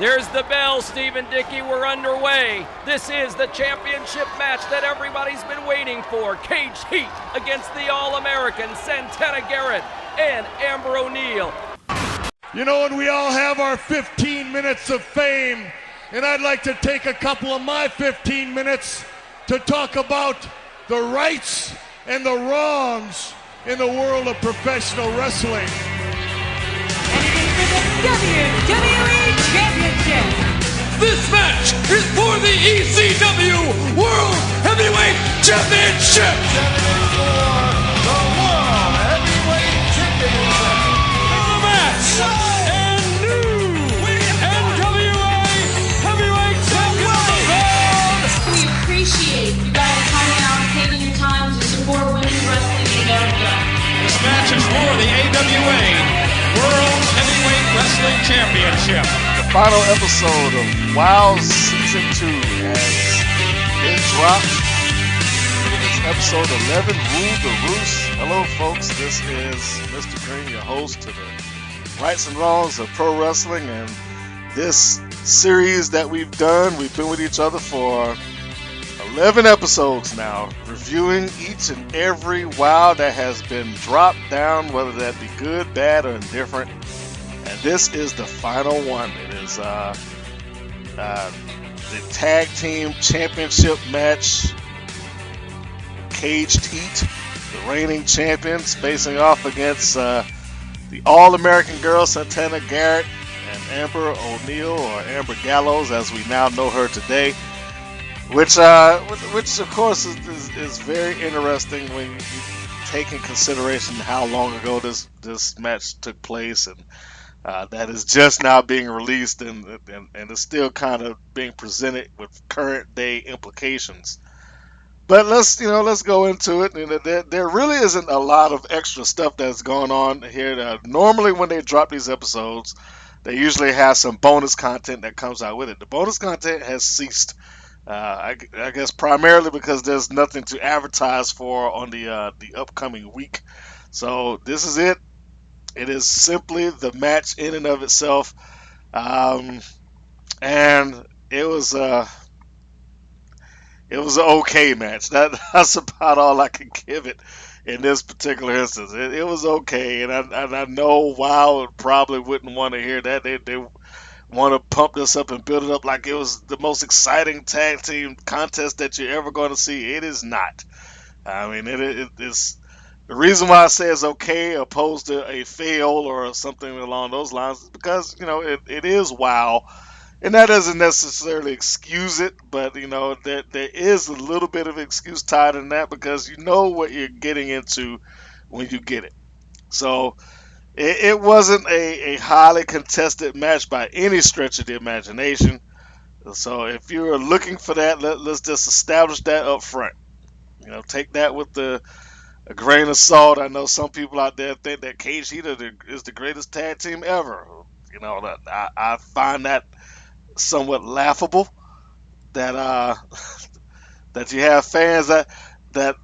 There's the bell, Stephen Dickey. We're underway. This is the championship match that everybody's been waiting for. Cage Heat against the All-American Santana Garrett and Amber O'Neal. You know, and we all have our 15 minutes of fame, and I'd like to take a couple of my 15 minutes to talk about the rights and the wrongs in the world of professional wrestling. And it is for the WWE Championship. This match is for the ECW World Heavyweight Championship. For the World Heavyweight Championship. The match and new NWA Heavyweight Champion. We appreciate you guys coming out and taking your time to support women's wrestling in America. This match is for the AWA World Heavyweight Wrestling Championship. The final episode of WOW Season 2 has been dropped. It is episode 11, Rule the Roost. Hello, folks. This is Mr. Green, your host to the rights and wrongs of pro wrestling. And this series that we've been with each other for 11 episodes now, reviewing each and every WOW that has been dropped down, whether that be good, bad, or indifferent. And this is the final one. It is the tag team championship match. Caged Heat, the reigning champions, facing off against the All-American girl Santana Garrett and Amber O'Neal, or Amber Gallows as we now know her today. Which of course is very interesting when you take in consideration how long ago this match took place, and that is just now being released and is still kind of being presented with current day implications. But let's go into it. There really isn't a lot of extra stuff that's going on here. Normally when they drop these episodes, they usually have some bonus content that comes out with it. The bonus content has ceased. I guess primarily because there's nothing to advertise for on the upcoming week. So this is it. It is simply the match in and of itself, and it was an okay match. That's about all I can give it in this particular instance. It was okay, and I know WOW probably wouldn't want to hear that. They want to pump this up and build it up like it was the most exciting tag team contest that you're ever going to see. It is not. I mean, it's the reason why I say it's okay opposed to a fail or something along those lines is because it is WOW, and that doesn't necessarily excuse it, but there is a little bit of excuse tied in that because you know what you're getting into when you get it. So it wasn't a highly contested match by any stretch of the imagination. So if you're looking for that, let's just establish that up front. Take that with a grain of salt. I know some people out there think that Cage Heat is the greatest tag team ever. I find that somewhat laughable that that you have fans that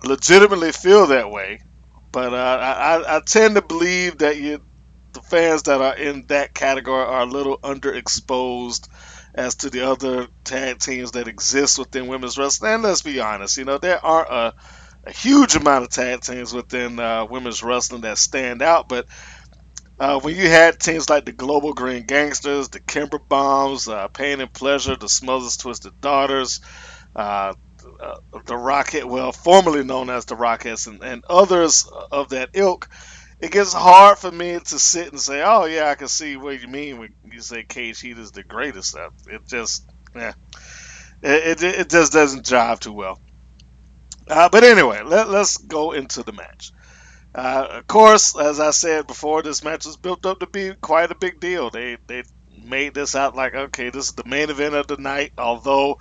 legitimately feel that way. But I tend to believe that the fans that are in that category are a little underexposed as to the other tag teams that exist within women's wrestling. And let's be honest, there aren't a huge amount of tag teams within women's wrestling that stand out. But when you had teams like the Global Green Gangsters, the Kimber Bombs, Pain and Pleasure, the Smothers Twisted Daughters, the Rocket, well, formerly known as the Rockets, and others of that ilk, it gets hard for me to sit and say, oh yeah, I can see what you mean when you say Cage Heat is the greatest. It just doesn't jive too well. But anyway, let's go into the match. Of course, as I said before, this match was built up to be quite a big deal. They made this out like, okay, this is the main event of the night, although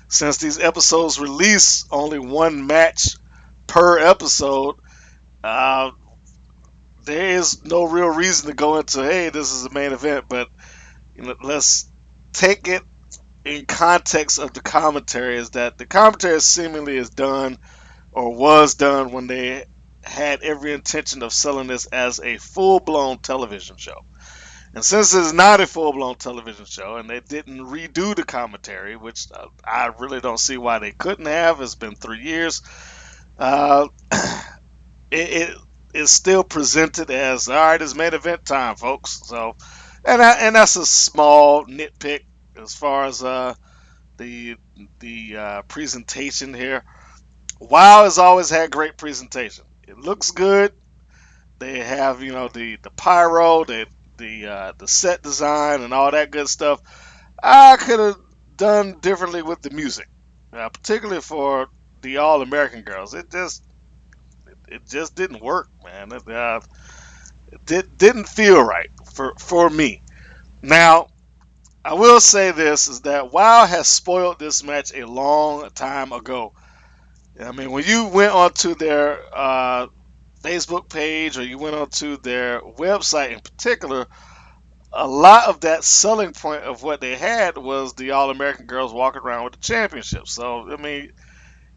since these episodes release only one match per episode, there is no real reason to go into, hey, this is the main event. But let's take it in context of the commentary, is that the commentary seemingly is done or was done when they had every intention of selling this as a full-blown television show. And since it's not a full-blown television show, and they didn't redo the commentary, which I really don't see why they couldn't have. It's been 3 years. Uh, it is still presented as, all right, it's main event time, folks. So, and that's a small nitpick as far as the presentation here. WoW has always had great presentation. It looks good. They have, the pyro, the set design, and all that good stuff. I could have done differently with the music, particularly for the All American girls. It just didn't work, man. It didn't feel right for me. Now, I will say this is that WoW has spoiled this match a long time ago. I mean, when you went onto their Facebook page or you went onto their website in particular, a lot of that selling point of what they had was the All American girls walking around with the championship. So, I mean,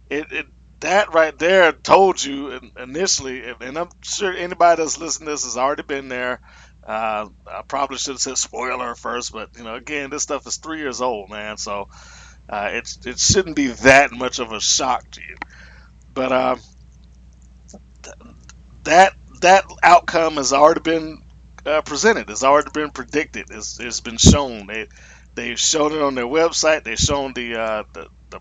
it that right there told you initially, and I'm sure anybody that's listening to this has already been there. I probably should have said spoiler first, but again, this stuff is 3 years old, man. So it shouldn't be that much of a shock to you. But that that outcome has already been presented. It's already been predicted. It's been shown. They've shown it on their website. They've shown the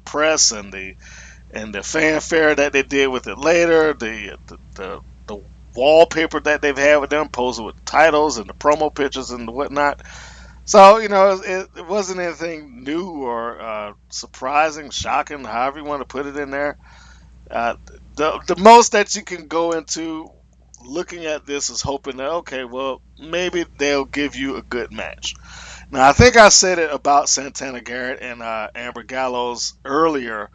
press and the fanfare that they did with it later. The wallpaper that they've had with them, posing with titles and the promo pictures and whatnot. So it wasn't anything new or surprising, shocking, however you want to put it in there. Uh, the most that you can go into looking at this is hoping that, okay, well, maybe they'll give you a good match. Now, I think I said it about Santana Garrett and Amber Gallows earlier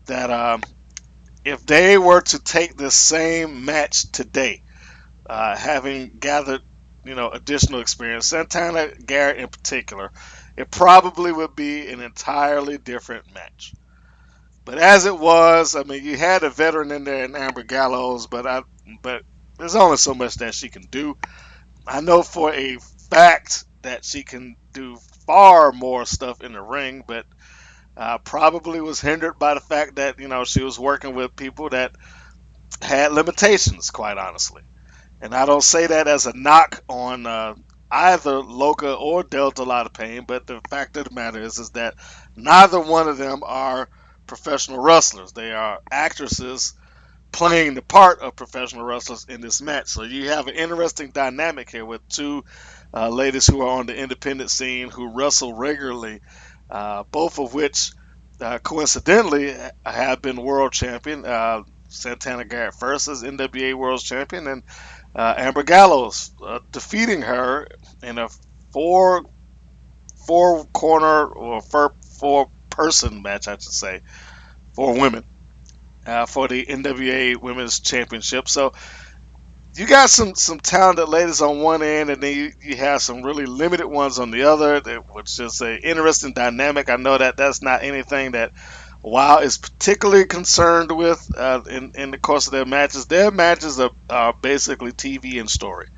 that if they were to take this same match today, having gathered additional experience, Santana Garrett in particular, it probably would be an entirely different match. But as it was, I mean, you had a veteran in there in Amber Gallows, but there's only so much that she can do. I know for a fact that she can do far more stuff in the ring, but probably was hindered by the fact that she was working with people that had limitations, quite honestly. And I don't say that as a knock on either Loca or Delta Lot of Pain, but the fact of the matter is that neither one of them are professional wrestlers. They are actresses playing the part of professional wrestlers in this match. So you have an interesting dynamic here with two ladies who are on the independent scene who wrestle regularly, both of which coincidentally have been world champion. Santana Garrett first as NWA World Champion, and Amber Gallows defeating her in a four corner or four person match, I should say, for women for the NWA Women's Championship. So you got some talented ladies on one end, and then you have some really limited ones on the other, which is an interesting dynamic. I know that that's not anything that WoW is particularly concerned with in the course of their matches. Their matches are basically TV and story,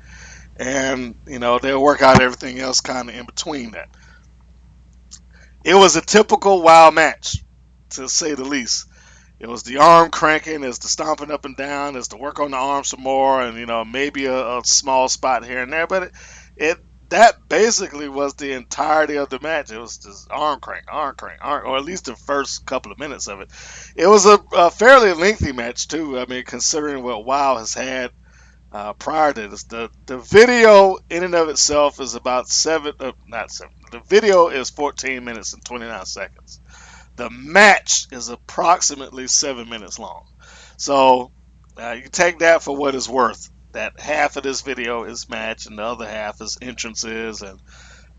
and they'll work out everything else kind of in between that. It was a typical WoW match, to say the least. It was the arm cranking, it's the stomping up and down, it's the work on the arm some more, and maybe a small spot here and there. But it that basically was the entirety of the match. It was just arm crank, or at least the first couple of minutes of it. It was a fairly lengthy match too. I mean, considering what WoW has had prior to this, the video in and of itself is about not seven. The video is 14 minutes and 29 seconds. The match is approximately 7 minutes long. So you take that for what it's worth. That half of this video is match, and the other half is entrances and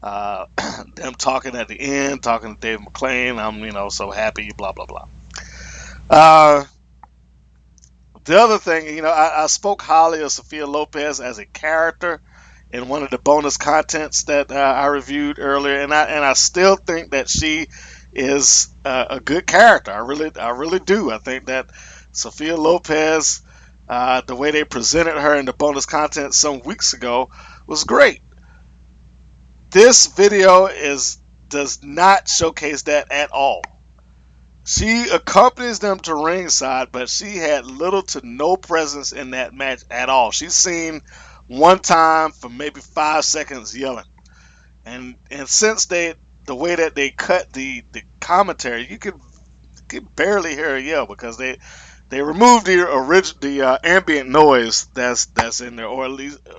them talking at the end, talking to Dave McClain. I'm so happy, blah blah blah. The other thing, I spoke highly of Sophia Lopez as a character in one of the bonus contents that I reviewed earlier, and I still think that she is a good character. I really do. I think that Sophia Lopez, the way they presented her in the bonus content some weeks ago, was great. This video does not showcase that at all. She accompanies them to ringside, but she had little to no presence in that match at all. She's seen one time for maybe 5 seconds yelling. And since the way that they cut the commentary, you could barely hear her yell because they removed the ambient noise that's in there, or at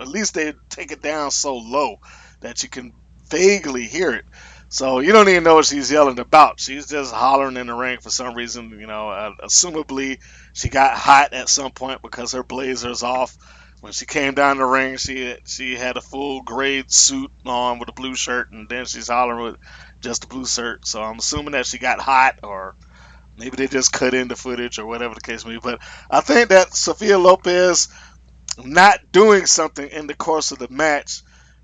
least they take it down so low that you can vaguely hear it. So you don't even know what she's yelling about. She's just hollering in the ring for some reason. Assumably she got hot at some point because her blazer's off. When she came down the ring, she had a full gray suit on with a blue shirt, and then she's hollering with just a blue shirt. So I'm assuming that she got hot, or maybe they just cut in the footage, or whatever the case may be. But I think that Sophia Lopez not doing something in the course of the match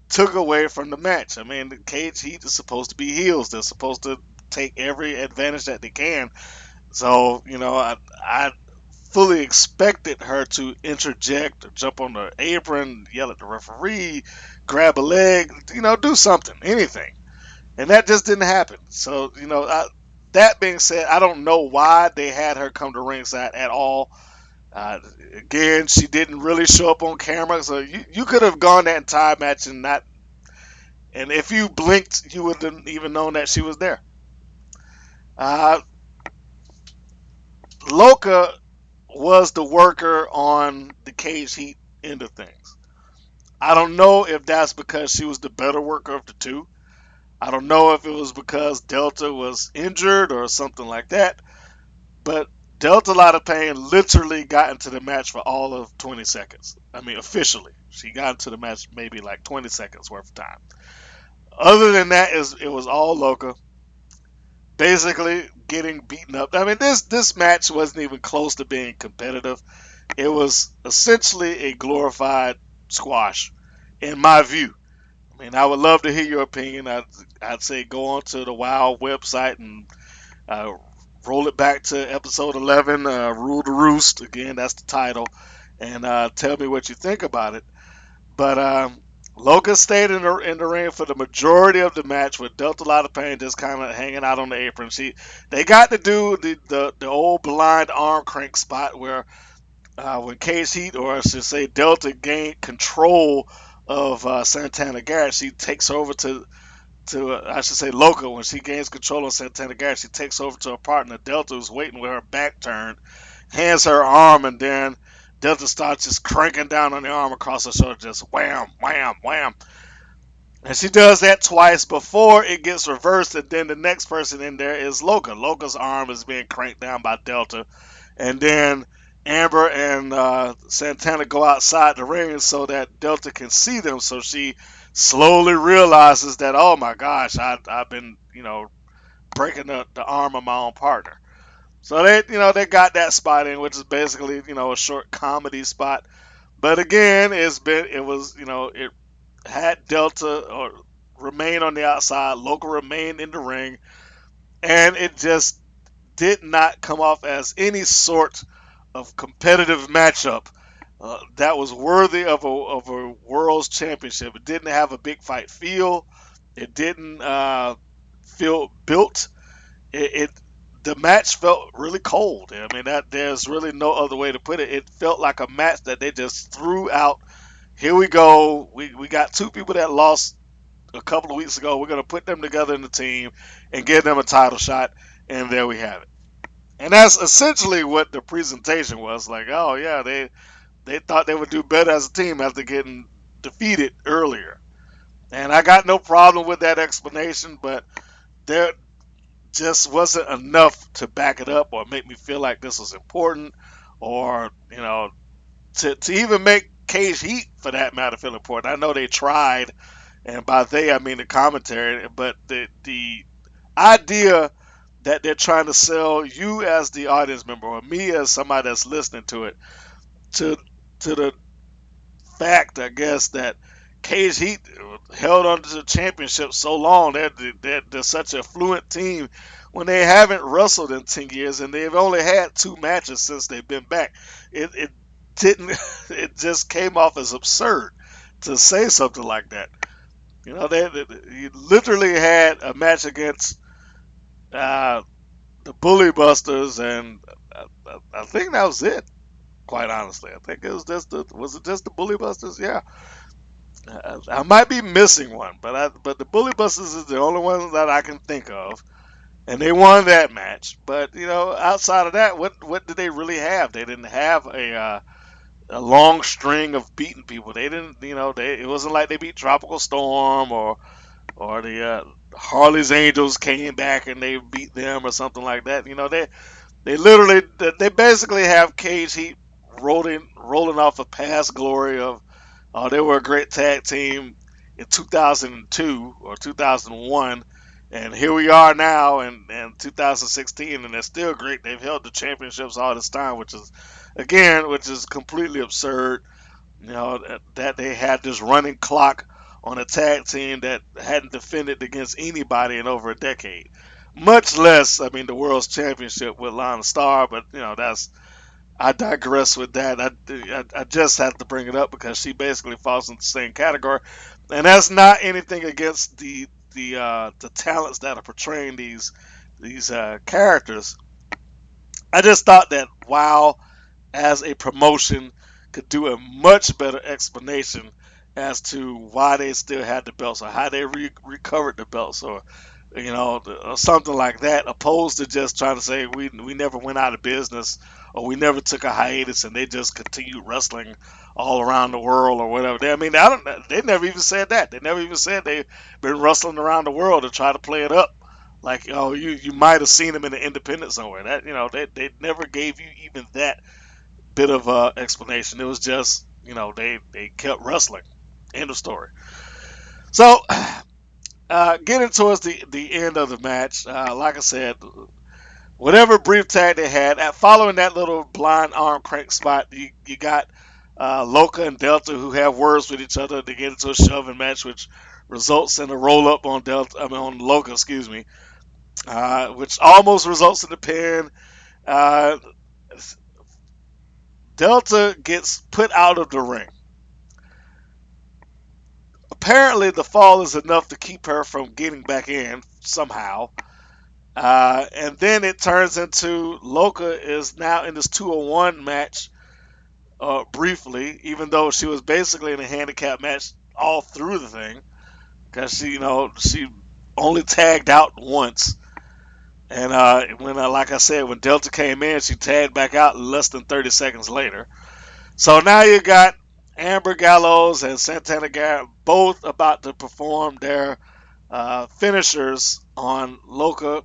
took away from the match. I mean, the Cage Heat is supposed to be heels. They're supposed to take every advantage that they can. So, I fully expected her to interject or jump on the apron, yell at the referee, grab a leg, do something, anything. And that just didn't happen. So, that being said, I don't know why they had her come to ringside at all. Again, she didn't really show up on camera, so you could have gone that entire match and if you blinked, you wouldn't even known that she was there. Loca was the worker on the Cage Heat end of things. I don't know if that's because she was the better worker of the two. I don't know if it was because Delta was injured or something like that. But Delta Lot of Pain literally got into the match for all of 20 seconds. I mean, officially. She got into the match maybe like 20 seconds worth of time. Other than that, it was all Loca. Basically getting beaten up. I mean, this match wasn't even close to being competitive. It was essentially a glorified squash, in my view. I mean, I would love to hear your opinion. I'd say go on to the WoW website and roll it back to episode 11, Rule the Roost. Again, that's the title. And tell me what you think about it. But Loca stayed in the ring for the majority of the match with Delta Lot of Pain just kind of hanging out on the apron. They got to do the old blind arm crank spot where when Cage Heat, or I should say Delta, gained control of Santana Garrett, she takes over to I should say Loca. When she gains control of Santana Garrett, she takes over to her partner Delta, who's waiting with her back turned, hands her arm, and then Delta starts just cranking down on the arm across her shoulder, just wham, wham, wham. And she does that twice before it gets reversed, and then the next person in there is Loca. Loca's arm is being cranked down by Delta, and then Amber and Santana go outside the ring so that Delta can see them. So she slowly realizes that, oh my gosh, I've been breaking the arm of my own partner. So they got that spot in, which is basically a short comedy spot. But again, it had Delta or remain on the outside, Local remained in the ring, and it just did not come off as any sort of competitive matchup that was worthy of a world's championship. It didn't have a big fight feel. It didn't feel built. The match felt really cold. I mean, there's really no other way to put it. It felt like a match that they just threw out. Here we go. We got two people that lost a couple of weeks ago. We're going to put them together in the team and give them a title shot, and there we have it. And that's essentially what the presentation was. Like, oh yeah, they thought they would do better as a team after getting defeated earlier. And I got no problem with that explanation, but there just wasn't enough to back it up or make me feel like this was important, or to even make Cage Heat, for that matter, feel important. I know they tried, and by they I mean the commentary, but the idea that they're trying to sell you as the audience member, or me as somebody that's listening to it, to the fact, I guess, that Cage Heat held on to the championship so long. They're such a fluent team when they haven't wrestled in 10 years, and they've only had 2 matches since they've been back. It didn't. It just came off as absurd to say something like that. You know, he literally had a match against uh, the Bully Busters, and I think that was it. Quite honestly, I think it was just the Bully Busters? Yeah, I might be missing one, but the Bully Busters is the only one that I can think of, and they won that match. But you know, outside of that, what did they really have? They didn't have a long string of beating people. They didn't, you know, it wasn't like they beat Tropical Storm or the Harley's Angels came back and they beat them or something like that. You know, they literally they basically have Cage Heat rolling off a past glory of they were a great tag team in 2002 or 2001, and here we are now in 2016, and they're still great. They've held the championships all this time, which is completely absurd. You know that they had this running clock on a tag team that hadn't defended against anybody in over a decade, much less, I mean, the world's championship with Lana Starr. But you know, I digress with that. I just have to bring it up because she basically falls in the same category, and that's not anything against the talents that are portraying these characters. I just thought that WoW as a promotion could do a much better explanation as to why they still had the belts or how they recovered the belts or or something like that, opposed to just trying to say we never went out of business or we never took a hiatus and they just continued wrestling all around the world or whatever. I mean, they never even said that. They never even said they've been wrestling around the world to try to play it up. Like, oh, you might have seen them in the independent somewhere. That they never gave you even that bit of explanation. It was just they kept wrestling. End of story. So getting towards the end of the match, like I said, whatever brief tag they had, following that little blind arm crank spot, you got Loca and Delta who have words with each other to get into a shoving match, which results in a roll up on on Loca, excuse me, which almost results in the pin. Uh, Delta gets put out of the ring. Apparently, the fall is enough to keep her from getting back in somehow. And then it turns into Loca is now in this 201 match briefly, even though she was basically in a handicap match all through the thing because she only tagged out once. And like I said, when Delta came in, she tagged back out less than 30 seconds later. So now you got Amber Gallows and Santana Garrett both about to perform their finishers on Loca.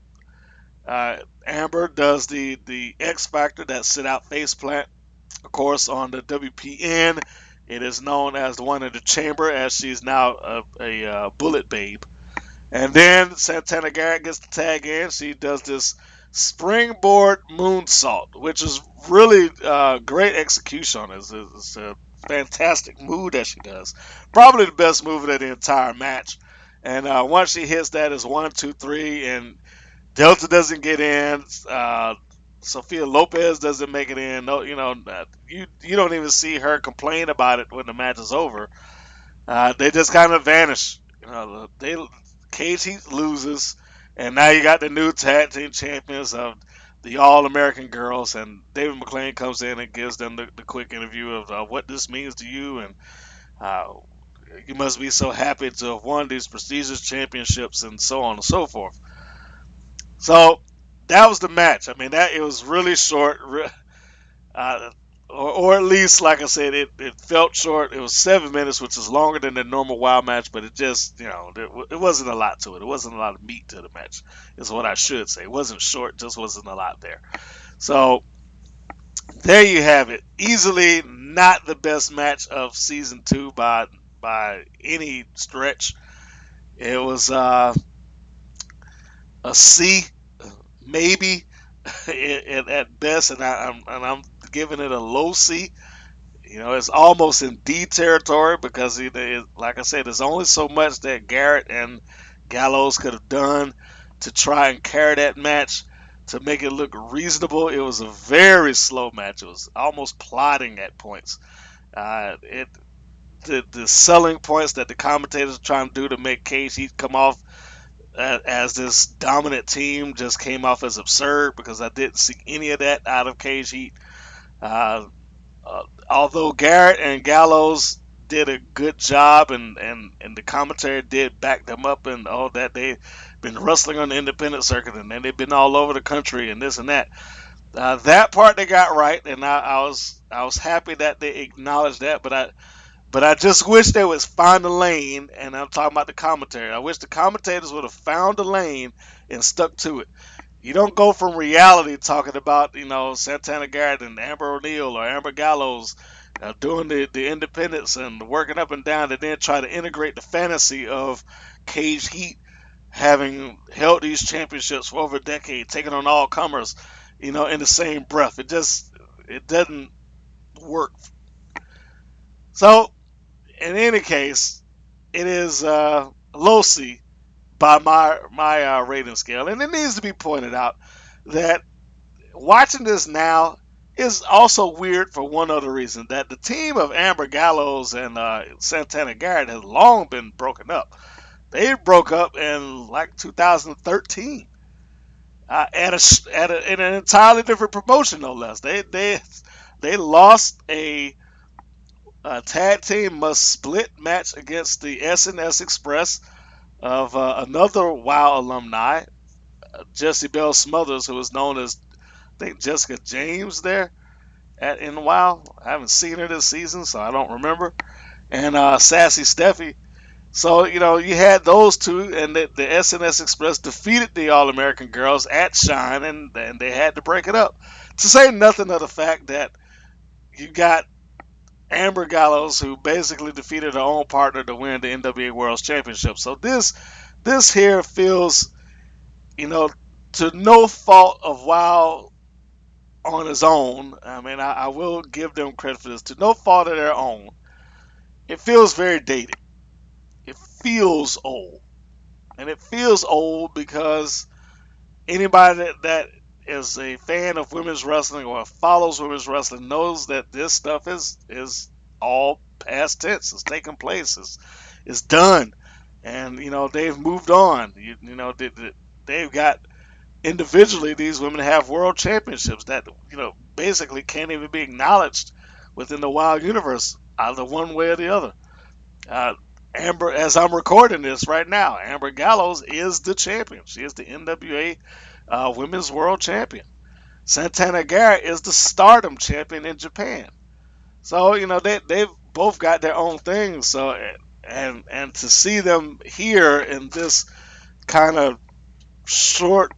Amber does the X Factor, that sit out face plant. Of course, on the WPN, it is known as the one in the chamber, as she's now a bullet babe. And then Santana Garrett gets the tag in. She does this springboard moonsault, which is really great execution. It's a fantastic move that she does. Probably the best move of the entire match. And once she hits that, it's 1, 2, 3, and Delta doesn't get in. Sophia Lopez doesn't make it in. No, you don't even see her complain about it when the match is over. They just kind of vanish. Cage Heat loses, and now you got the new tag team champions of the All American Girls, and David McClain comes in and gives them the quick interview of what this means to you, and uh, you must be so happy to have won these prestigious championships, and so on and so forth. So that was the match. I mean, it was really short. Uh, or at least, like I said, it felt short. It was 7 minutes, which is longer than the normal WoW match, but it just, it wasn't a lot to it. It wasn't a lot of meat to the match, is what I should say. It wasn't short, just wasn't a lot there. So there you have it. Easily not the best match of season 2 by any stretch. It was a C, maybe at best, and I'm giving it a low C. It's almost in D territory because, like I said, there's only so much that Garrett and Gallows could have done to try and carry that match to make it look reasonable. It was a very slow match. It was almost plodding at points. the selling points that the commentators are trying to do to make Cage Heat come off as this dominant team just came off as absurd, because I didn't see any of that out of Cage Heat. Uh, Although Garrett and Gallows did a good job, and the commentary did back them up, and all that, they've been wrestling on the independent circuit, and then they've been all over the country and this and that. That part they got right, and I was happy that they acknowledged that. But I just wish they would find a lane, and I'm talking about the commentary. I wish the commentators would have found a lane and stuck to it. You don't go from reality talking about, Santana Garrett and Amber O'Neal or Amber Gallows doing the independents and working up and down, and then try to integrate the fantasy of Cage Heat having held these championships for over a decade, taking on all comers, in the same breath. It doesn't work. So, in any case, it is low C by my rating scale, and it needs to be pointed out that watching this now is also weird for one other reason: that the team of Amber Gallows and Santana Garrett has long been broken up. They broke up in like 2013 in an entirely different promotion, no less. They lost a tag team must split match against the SNS Express of another WoW alumni, Jessie Bell Smothers, who is known as, I think, Jessica James there in WoW. I haven't seen her this season, so I don't remember. And Sassy Steffi. So, you had those two, and the SNS Express defeated the All-American Girls at Shine, and they had to break it up. To say nothing of the fact that you got Amber Gallows, who basically defeated her own partner to win the NWA World Championship. So this here feels, to no fault of WoW on his own. I mean, I will give them credit for this. To no fault of their own, it feels very dated. It feels old. And it feels old because anybody that is a fan of women's wrestling or follows women's wrestling knows that this stuff is all past tense. It's taken place. It's done. And, they've moved on. They've got, individually, these women have world championships that, basically can't even be acknowledged within the WoW universe, either one way or the other. Amber, as I'm recording this right now, Amber Gallows is the champion. She is the NWA Women's World Champion. Santana Garrett is the Stardom Champion in Japan. So, they've both got their own things. So, and to see them here in this kind of short,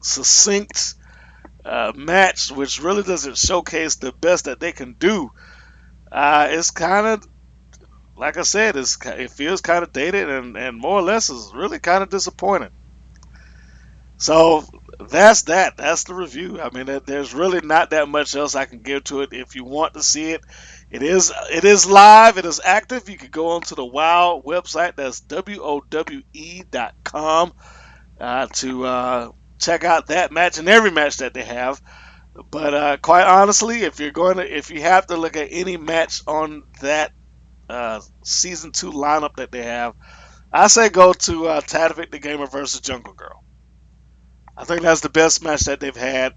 succinct match, which really doesn't showcase the best that they can do, it's kind of, like I said, it feels kind of dated, and more or less is really kind of disappointing. So that's that. That's the review. I mean, there's really not that much else I can give to it. If you want to see it, it is live. It is active. You can go onto the WoW website. That's WOWE.com to check out that match and every match that they have. But quite honestly, if you have to look at any match on that season 2 lineup that they have, I say go to Tadavik the Gamer versus Jungle Girl. I think that's the best match that they've had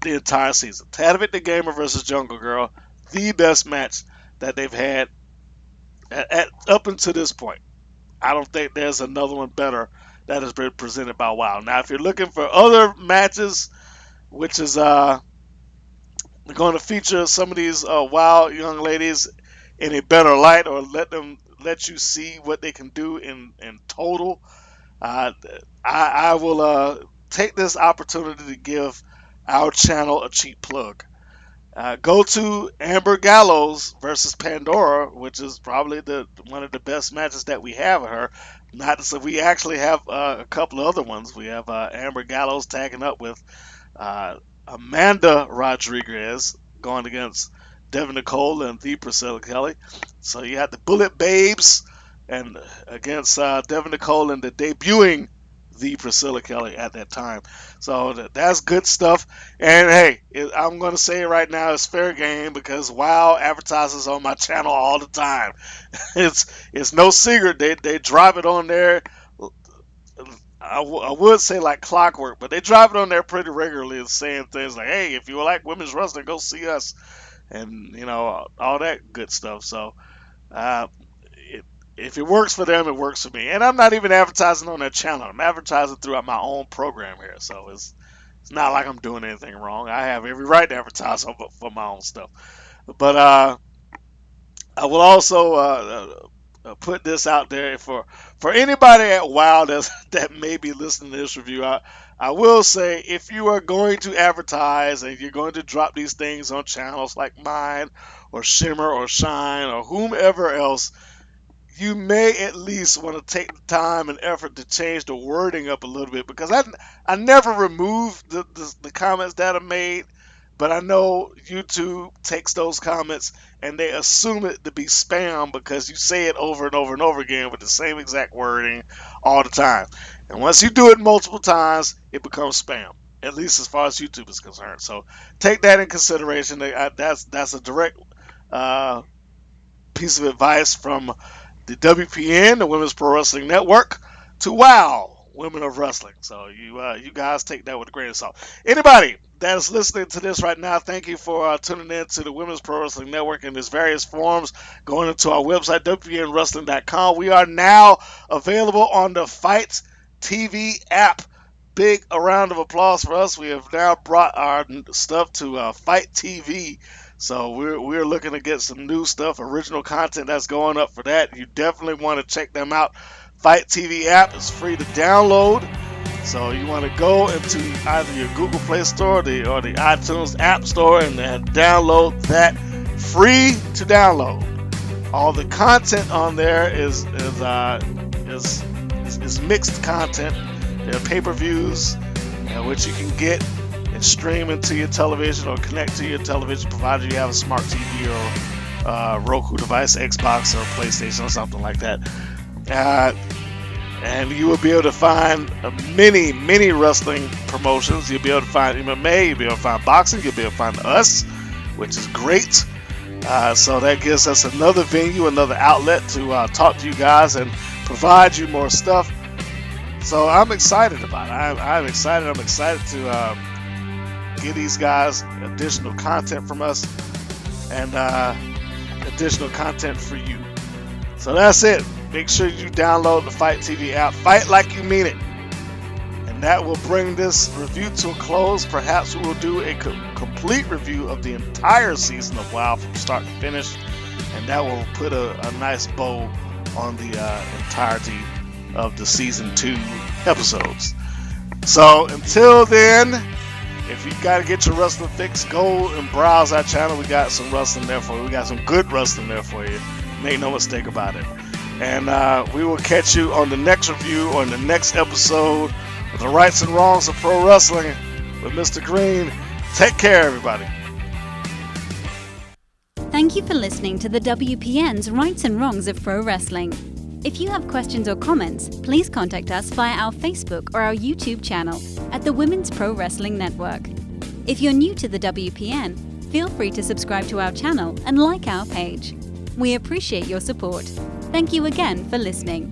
the entire season. Tadavik the Gamer versus Jungle Girl, the best match that they've had up until this point. I don't think there's another one better that has been presented by WoW. Now, if you're looking for other matches, which is going to feature some of these WoW young ladies in a better light, or let you see what they can do in total, I will take this opportunity to give our channel a cheap plug. Go to Amber Gallows versus Pandora, which is probably one of the best matches that we have of her. Not to say we actually have a couple of other ones. We have Amber Gallows tagging up with Amanda Rodriguez going against Devin Nicole and the Priscilla Kelly. So you have the Bullet Babes and against Devin Nicole and the debuting the Priscilla Kelly at that time. So that's good stuff. And hey, I'm going to say it right now, it's fair game because WoW advertises on my channel all the time. It's no secret. They drop it on there. I would say like clockwork, but they drop it on there pretty regularly and saying things like, hey, if you like women's wrestling, go see us. And, all that good stuff. So, uh, if it works for them, it works for me. And I'm not even advertising on their channel. I'm advertising throughout my own program here. So it's not like I'm doing anything wrong. I have every right to advertise for my own stuff. But I will also put this out there for anybody at WoW that may be listening to this review. I will say, if you are going to advertise and you're going to drop these things on channels like mine or Shimmer or Shine or whomever else, you may at least want to take the time and effort to change the wording up a little bit, because I never remove the comments that are made, but I know YouTube takes those comments and they assume it to be spam because you say it over and over and over again with the same exact wording all the time. And once you do it multiple times, it becomes spam, at least as far as YouTube is concerned. So take that in consideration. That's a direct piece of advice from the WPN, the Women's Pro Wrestling Network, to WOW, Women of Wrestling. So you guys take that with a grain of salt. Anybody that is listening to this right now, thank you for tuning in to the Women's Pro Wrestling Network in its various forms. Going into our website, WPNWrestling.com. We are now available on the Fight TV app. Big a round of applause for us. We have now brought our stuff to Fight TV. So we're looking to get some new stuff, original content that's going up for that. You definitely want to check them out. Fight TV app is free to download. So you want to go into either your Google Play Store or the iTunes App Store and download that, free to download. All the content on there is mixed content. There are pay-per-views, which you can get and stream into your television or connect to your television, provided you have a smart TV or Roku device, Xbox or PlayStation or something like that. And you will be able to find many wrestling promotions. You'll be able to find MMA, you'll be able to find boxing, you'll be able to find us, which is great. So that gives us another venue, another outlet to talk to you guys and provide you more stuff. So I'm excited about it. I'm excited. I'm excited to give these guys additional content from us and additional content for you. So that's it. Make sure you download the Fight TV app. Fight like you mean it. And that will bring this review to a close. Perhaps we will do a complete review of the entire season of WoW from start to finish. And that will put a nice bow on the entirety of the season 2 episodes. So until then, if you got to get your wrestling fix, go and browse our channel. We got some wrestling there for you. We got some good wrestling there for you. Make no mistake about it. And we will catch you on the next review or in the next episode of the Rights and Wrongs of Pro Wrestling with Mr. Green. Take care, everybody. Thank you for listening to the WPN's Rights and Wrongs of Pro Wrestling. If you have questions or comments, please contact us via our Facebook or our YouTube channel at the Women's Pro Wrestling Network. If you're new to the WPN, feel free to subscribe to our channel and like our page. We appreciate your support. Thank you again for listening.